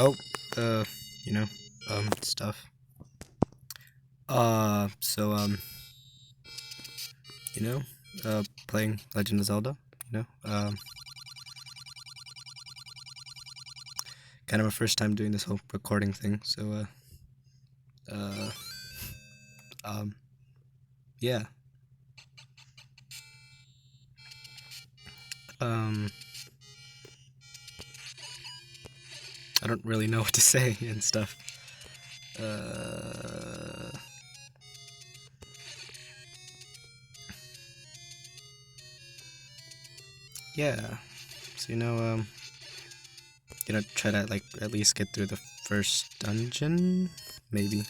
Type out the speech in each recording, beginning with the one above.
Oh, uh, you know, stuff. So, you know, playing Legend of Zelda, kind of a first time doing this whole recording thing, so, uh, um, yeah, um, I don't really know what to say and stuff. Uh, yeah, so, try to, like, at least get through the first dungeon, maybe,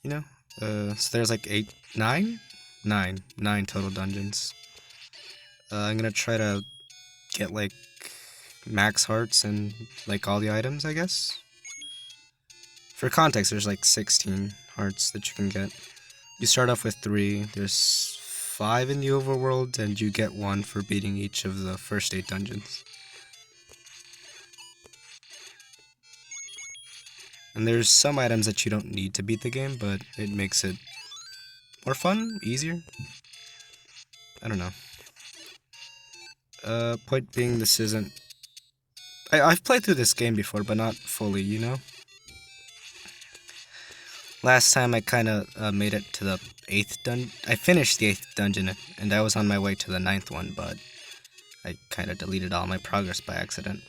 you know? So there's like nine total dungeons. I'm gonna try to get like max hearts and like all the items, I guess. For context, there's like 16 hearts that you can get. You start off with 3, there's 5 in the overworld, and you get 1 for beating each of the first 8 dungeons. And there's some items that you don't need to beat the game, but it makes it more fun, easier. I don't know. Point being, this isn't... I've played through this game before, but not fully, you know? Last time I kind of made it to the 8th dungeon. I finished the 8th dungeon, and I was on my way to the 9th one, but I kind of deleted all my progress by accident.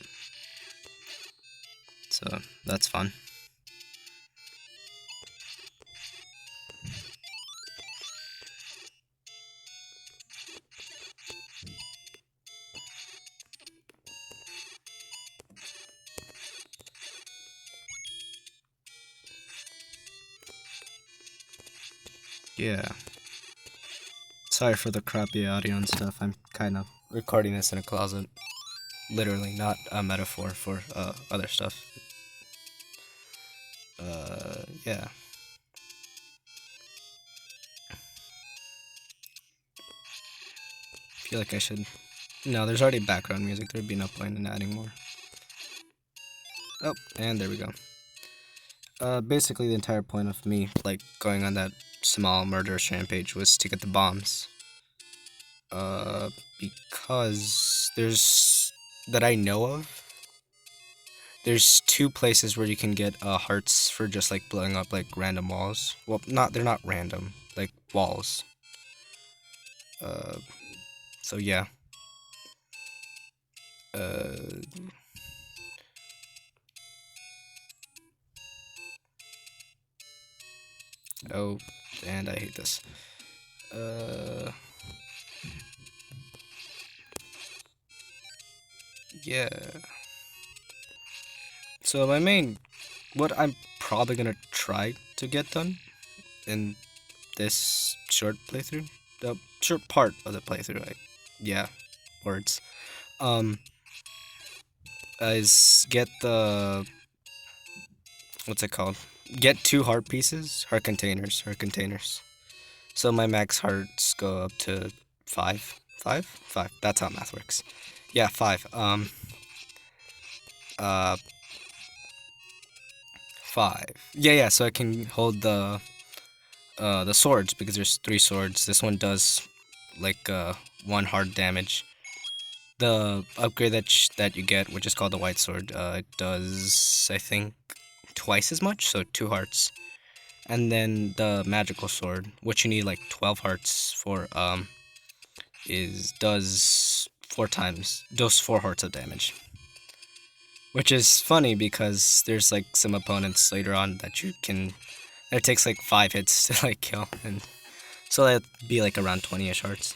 So, that's fun. Yeah. Sorry for the crappy audio and stuff. I'm kind of recording this in a closet. Literally, not a metaphor for other stuff. Yeah. Feel like I should... No, there's already background music. There'd be no point in adding more. Oh, and there we go. Basically the entire point of me, like, going on that small murderous rampage was to get the bombs. Because there's... that I know of, there's 2 places where you can get, hearts for just, like, blowing up, like, random walls. Well, they're not random, like, walls. So yeah. Uh... Oh, and I hate this. Yeah. So what I'm probably gonna try to get done in this short playthrough, the short part of the playthrough, yeah, words, um, is get the, what's it called? Get 2 heart containers. So my max hearts go up to 5, 5, 5. That's how math works. Yeah, 5. Uh, 5. Yeah. So I can hold the swords because there's 3 swords. This one does like 1 hard damage. The upgrade that you get, which is called the white sword, it does, I think, twice as much, so 2 hearts. And then the magical sword, which you need like 12 hearts for, does 4 hearts of damage. Which is funny because there's like some opponents later on that it takes like 5 hits to like kill, and so that'd be like around 20-ish hearts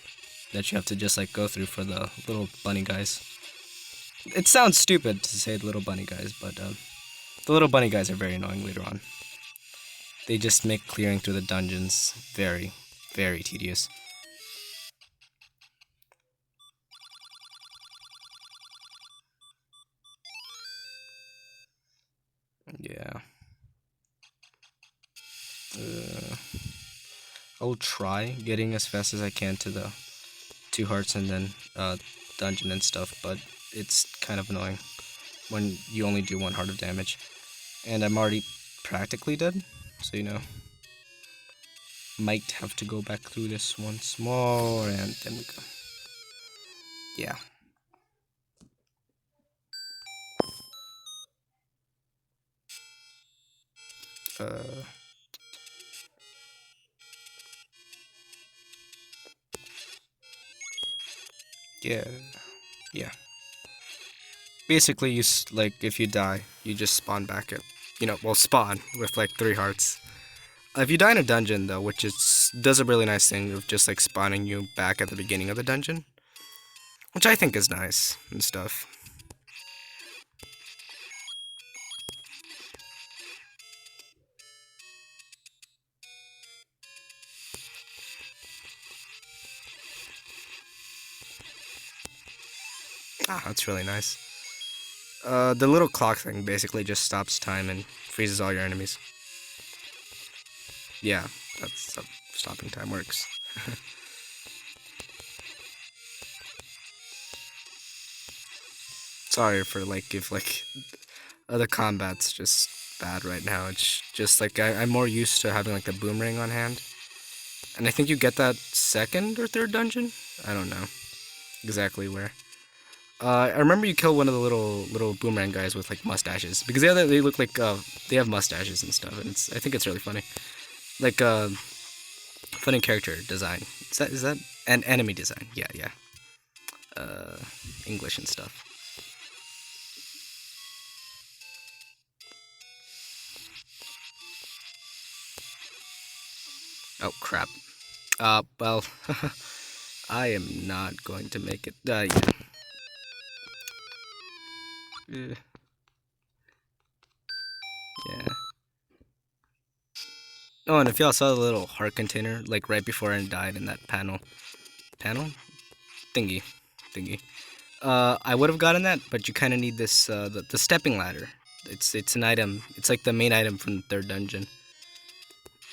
that you have to just like go through for the little bunny guys. It sounds stupid to say the little bunny guys, but the little bunny guys are very annoying later on. They just make clearing through the dungeons very, very tedious. Yeah. I'll try getting as fast as I can to the 2 hearts and then dungeon and stuff, but it's kind of annoying. when you only do one heart of damage. And I'm already practically dead, so might have to go back through this once more, and then we go. Yeah. Uh, yeah, yeah. Basically, like if you die, you just spawn back at, spawn with like 3 hearts. If you die in a dungeon though, which does a really nice thing of just like spawning you back at the beginning of the dungeon, which I think is nice and stuff. Ah, that's really nice. The little clock thing basically just stops time and freezes all your enemies. Yeah, that's how stopping time works. Sorry for like if like the combat's just bad right now. It's just like I'm more used to having like the boomerang on hand, and I think you get that second or third dungeon. I don't know exactly where. I remember you kill one of the little boomerang guys with like mustaches because they look like they have mustaches and stuff, and I think it's really funny. Like funny character design. Is that an enemy design? Yeah, yeah. Uh, English and stuff. Oh crap. Well, I am not going to make it. Yeah. Yeah. Oh, and if y'all saw the little heart container, like right before I died in that panel thingy, thingy. I would have gotten that, but you kind of need this the stepping ladder. It's an item. It's like the main item from the third dungeon,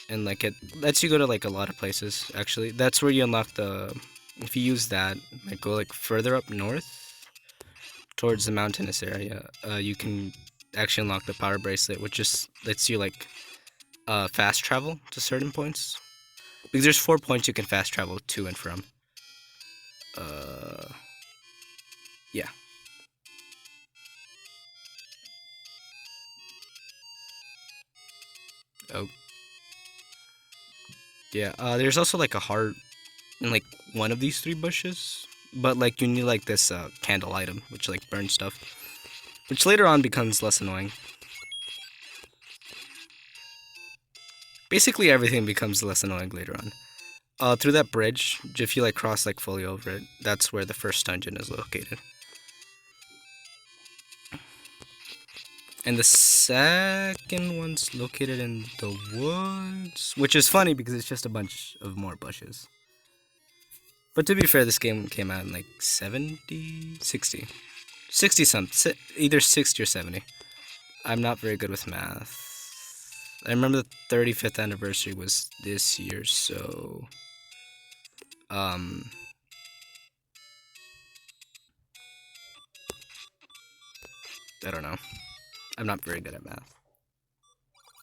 and like it lets you go to like a lot of places. Actually, that's where you unlock the. If you use that, like go like further up north towards the mountainous area, you can actually unlock the power bracelet, which just lets you like fast travel to certain points. Because there's 4 points you can fast travel to and from. Uh, yeah. Oh, yeah. There's also like a heart in like one of these 3 bushes, but like you need like this candle item, which like burns stuff, which later on becomes less annoying. Basically, everything becomes less annoying later on. Through that bridge, if you like cross like fully over it, that's where the first dungeon is located. And the second one's located in the woods, which is funny because it's just a bunch of more bushes. But to be fair, this game came out in like 70, 60. 60 something, either 60 or 70. I'm not very good with math. I remember the 35th anniversary was this year, so um I don't know. I'm not very good at math.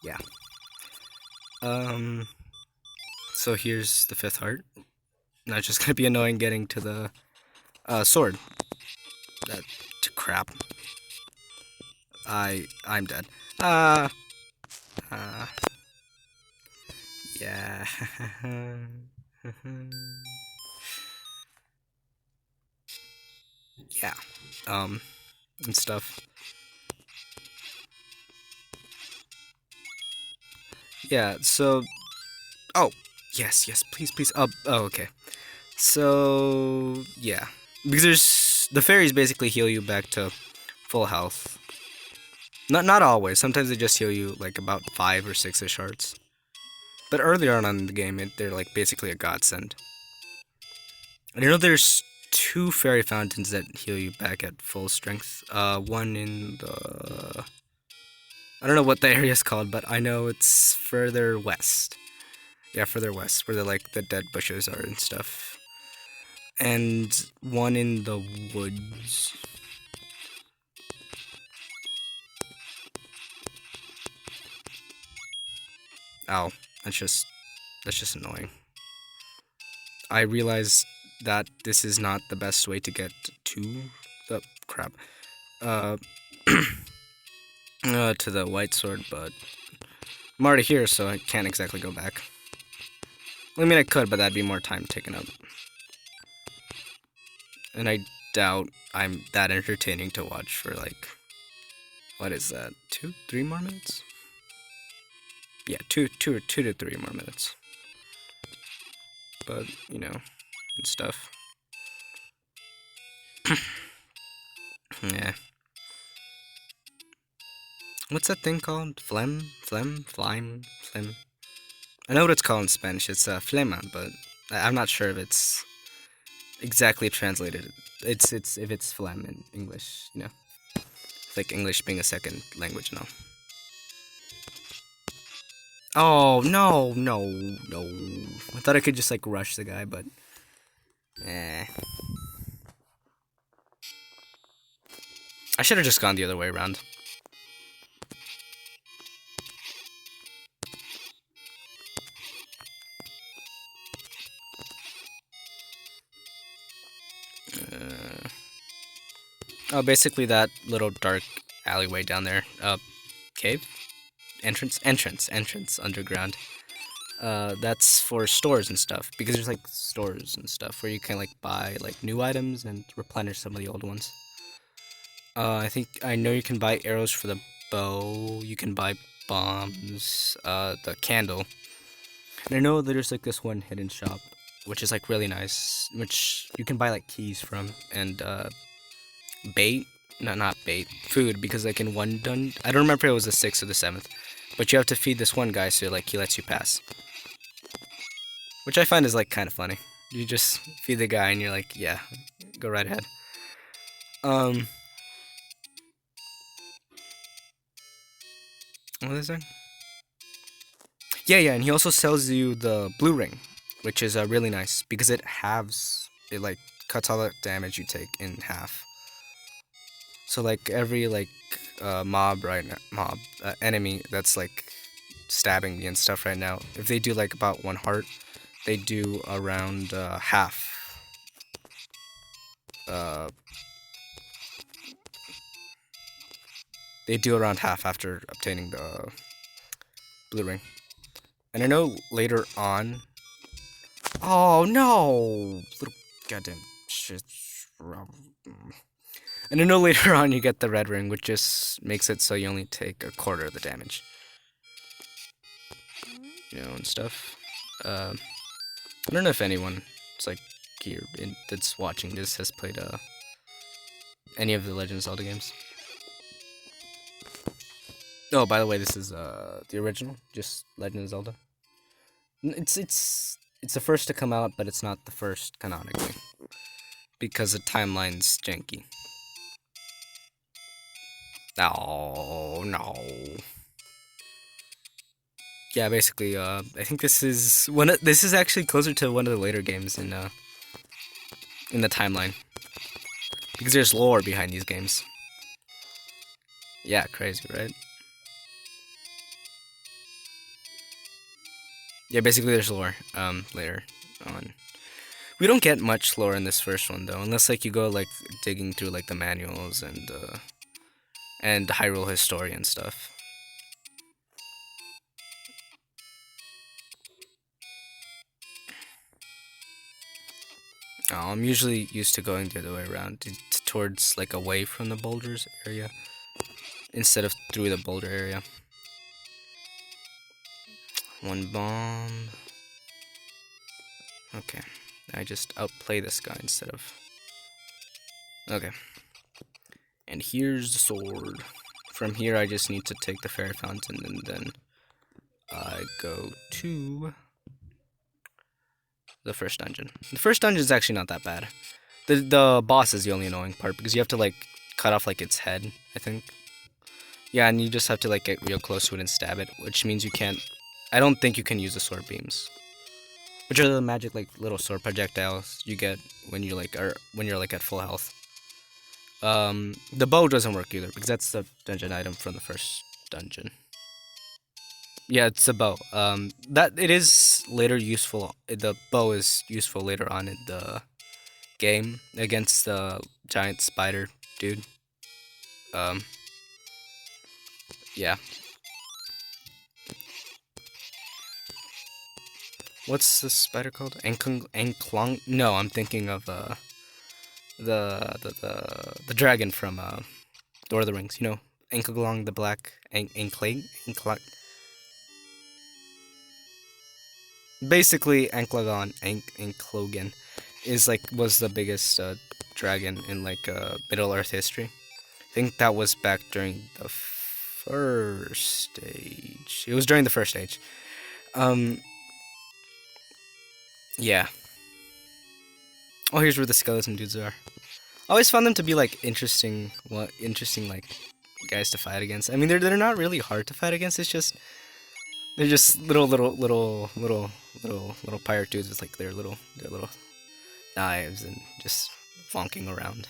Yeah. Um so here's the 5th heart. Now it's just gonna be annoying getting to the sword. That crap. I'm dead. Ah. Yeah. Yeah. And stuff. Yeah, so oh, yes, please, please. Oh, okay. So, yeah. Because the fairies basically heal you back to full health. Not always. Sometimes they just heal you like about 5 or 6ish hearts. But earlier on in the game, they're like basically a godsend. And there's 2 fairy fountains that heal you back at full strength. One in the I don't know what the area is called, but I know it's further west. Yeah, further west, where the dead bushes are and stuff. And one in the woods. Ow, that's just annoying. I realize that this is not the best way to get to the crap. Uh, to the white sword, but I'm already here, so I can't exactly go back. I mean, I could, but that'd be more time taken up. And I doubt I'm that entertaining to watch for, like, what is that? 3 more minutes? Yeah, two to 3 more minutes. But, you know, and stuff. Yeah. What's that thing called? Phlegm? Phlegm? I know what it's called in Spanish. It's flema, but I'm not sure if it's exactly translated. It's if it's phlegm in English, you know, like English being a second language and all. Oh no! I thought I could just like rush the guy, but I should have just gone the other way around. Oh, basically that little dark alleyway down there. Cave? Entrance underground. That's for stores and stuff, because there's like stores and stuff where you can like buy like new items and replenish some of the old ones. I know you can buy arrows for the bow. You can buy bombs. The candle. And I know there's like this one hidden shop, which is like really nice, which you can buy like keys from and bait. No, not bait. Food, because like in one dun, I don't remember if it was the 6th or the 7th, but you have to feed this one guy so like he lets you pass. Which I find is like kind of funny. You just feed the guy and you're like, yeah, go right ahead. What is it? Yeah, and he also sells you the blue ring, which is really nice because it halves, it like cuts all the damage you take in half. So like every like enemy that's like stabbing me and stuff right now, if they do like about 1 heart, they do around half. They do around half after obtaining the blue ring. And I know later on. Oh no! Little goddamn shit. And I know later on you get the red ring, which just makes it so you only take 1/4 of the damage. You know, and stuff. I don't know if anyone like here that's watching this has played any of the Legend of Zelda games. Oh, by the way, this is the original, just Legend of Zelda. It's the first to come out, but it's not the first canonically because the timeline's janky. Oh no. Yeah, basically, I think this is this is actually closer to one of the later games in the timeline because there's lore behind these games. Yeah, crazy, right? Yeah, basically there's lore later on. We don't get much lore in this first one though, unless like you go like digging through like the manuals and Hyrule History and stuff. Oh, I'm usually used to going the other way around, towards like away from the boulders area, instead of through the boulder area. 1 bomb. Okay, I just outplay this guy instead of. Okay. And here's the sword. From here, I just need to take the fairy fountain, and then I go to the first dungeon. The first dungeon is actually not that bad. The boss is the only annoying part because you have to like cut off like its head, I think. Yeah, and you just have to like get real close to it and stab it, which means you can't. I don't think you can use the sword beams, which are the magic like little sword projectiles you get when you like when you're like at full health. The bow doesn't work either because that's the dungeon item from the first dungeon. Yeah, it's a bow. That it is later useful. The bow is useful later on in the game against the giant spider dude. Um, yeah. What's the spider called? Anklong? No, I'm thinking of the dragon from Lord of the Rings. You know, Anklong the Black, Anklang. Basically, Anklogan is like was the biggest dragon in like Middle Earth history. I think that was back during the first stage. It was during the first stage. Um, yeah. Oh, here's where the skeleton dudes are. I always found them to be like interesting, interesting like guys to fight against. I mean, they're not really hard to fight against. It's just they're just little pirate dudes with like their little knives and just fonking around.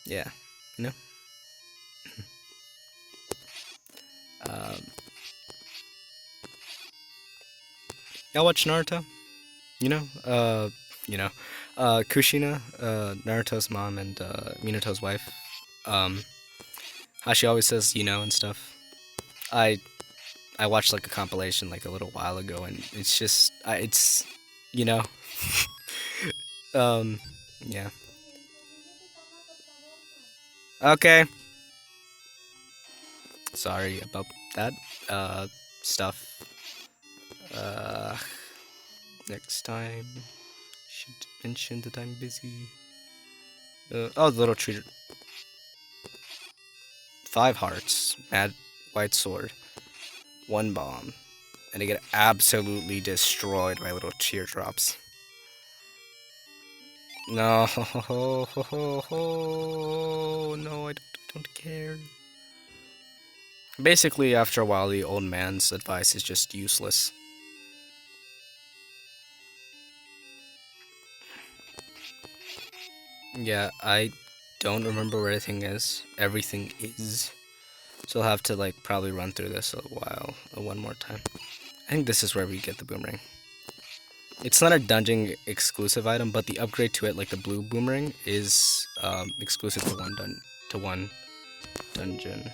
Yeah, you know. Um, y'all watch Naruto? You know, you know, Kushina, Naruto's mom and Minato's wife. Um, how she always says and stuff. I I watched like a compilation like a little while ago, and it's just it's you know, um, yeah. Okay, sorry about that. Stuff. Uh, next time should mention that I'm busy. Oh, the little tree. 5 hearts, mad white sword, 1 bomb, and I get absolutely destroyed by little teardrops. No, no, I don't care. Basically, after a while, the old man's advice is just useless. Yeah, I don't remember where everything is. Everything is. So I'll have to like probably run through this a while, one more time. I think this is where we get the boomerang. It's not a dungeon exclusive item, but the upgrade to it, like the blue boomerang, is exclusive to one dungeon. I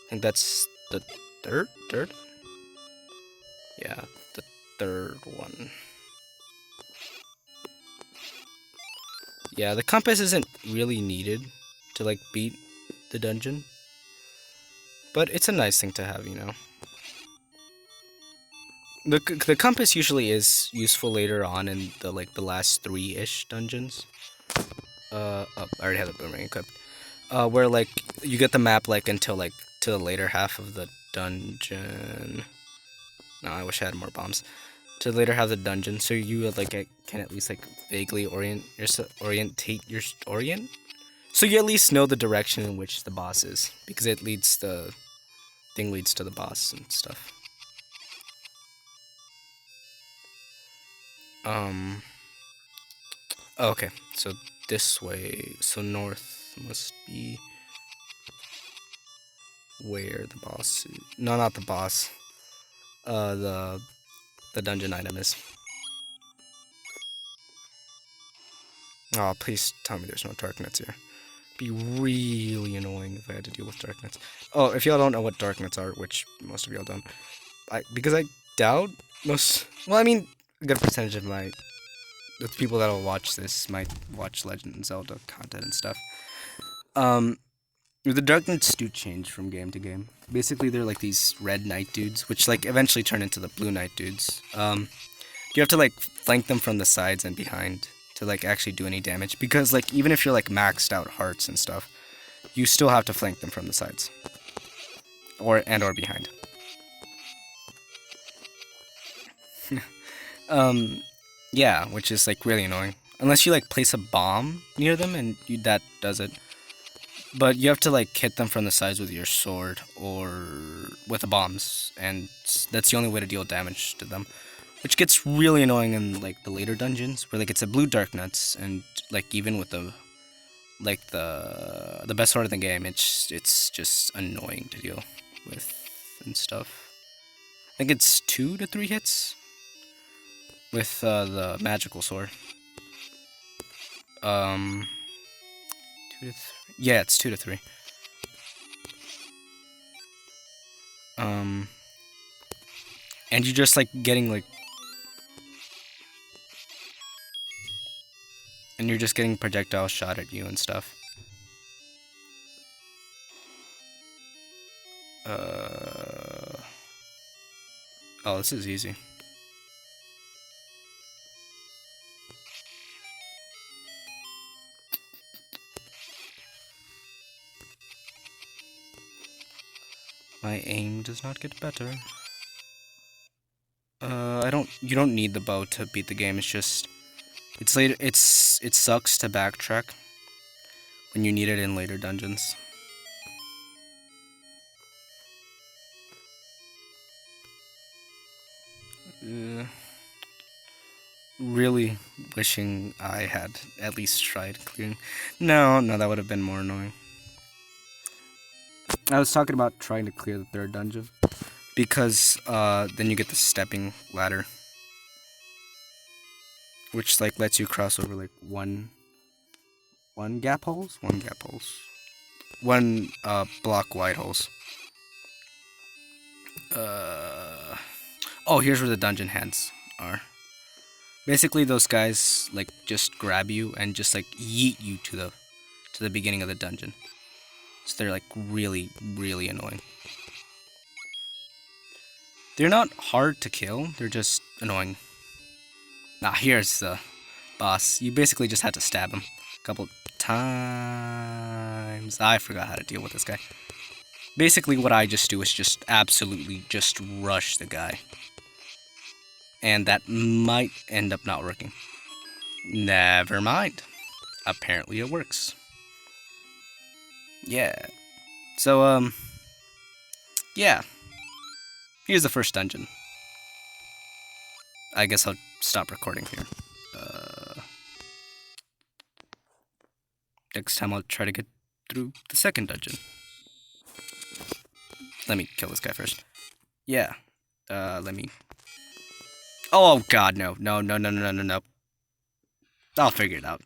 think that's the third. Yeah, the third one. Yeah, the compass isn't really needed to like beat the dungeon, but it's a nice thing to have. The compass usually is useful later on in the last 3-ish dungeons. Oh, I already have the boomerang equipped. Where like you get the map like until like to the later half of the dungeon. No, I wish I had more bombs. To the later half of the dungeon, so you like can at least like vaguely orient. So you at least know the direction in which the boss is, because it leads the thing leads to the boss and stuff. Um. Oh, okay, so this way. So north must be where the boss is. No, not the boss. The dungeon item is. Oh, please tell me there's no darknets here. It'd be really annoying if I had to deal with darknets. Oh, if y'all don't know what darknets are, which most of y'all don't, because I doubt most. Well, I mean, a good percentage of the people that'll watch this might watch Legend of Zelda content and stuff. Um, the darknets do change from game to game. Basically, they're like these red knight dudes, which like eventually turn into the blue knight dudes. You have to like flank them from the sides and behind to like actually do any damage, because like even if you're like maxed out hearts and stuff, you still have to flank them from the sides or behind. um, yeah, which is like really annoying. Unless you like place a bomb near them and that does it. But you have to like hit them from the sides with your sword or with the bombs, and that's the only way to deal damage to them. Which gets really annoying in like the later dungeons, where like it's a blue dark nuts, and like even with the best sword in the game, it's just annoying to deal. with and stuff. I think it's 2 to 3 hits with the magical sword. 2 to 3. Yeah, it's 2 to 3. And you're just like getting like, and you're just getting projectiles shot at you and stuff. Oh, this is easy. My aim does not get better. You don't need the bow to beat the game. It's just, it's later. It sucks to backtrack when you need it in later dungeons. Really wishing I had at least tried clearing. No, that would have been more annoying. I was talking about trying to clear the 3rd dungeon because then you get the stepping ladder, which like lets you cross over like one block wide holes. Oh, here's where the dungeon hands are. Basically, those guys like just grab you and just like yeet you to the beginning of the dungeon. So they're like really, really annoying. They're not hard to kill, they're just annoying. Nah, here's the boss. You basically just had to stab him a couple times. I forgot how to deal with this guy. Basically, what I just do is just absolutely just rush the guy. And that might end up not working. Never mind. Apparently it works. Yeah. So, yeah. Here's the first dungeon. I guess I'll stop recording here. Next time I'll try to get through the second dungeon. Let me kill this guy first. Yeah. Let me... Oh, God, no. No. I'll figure it out.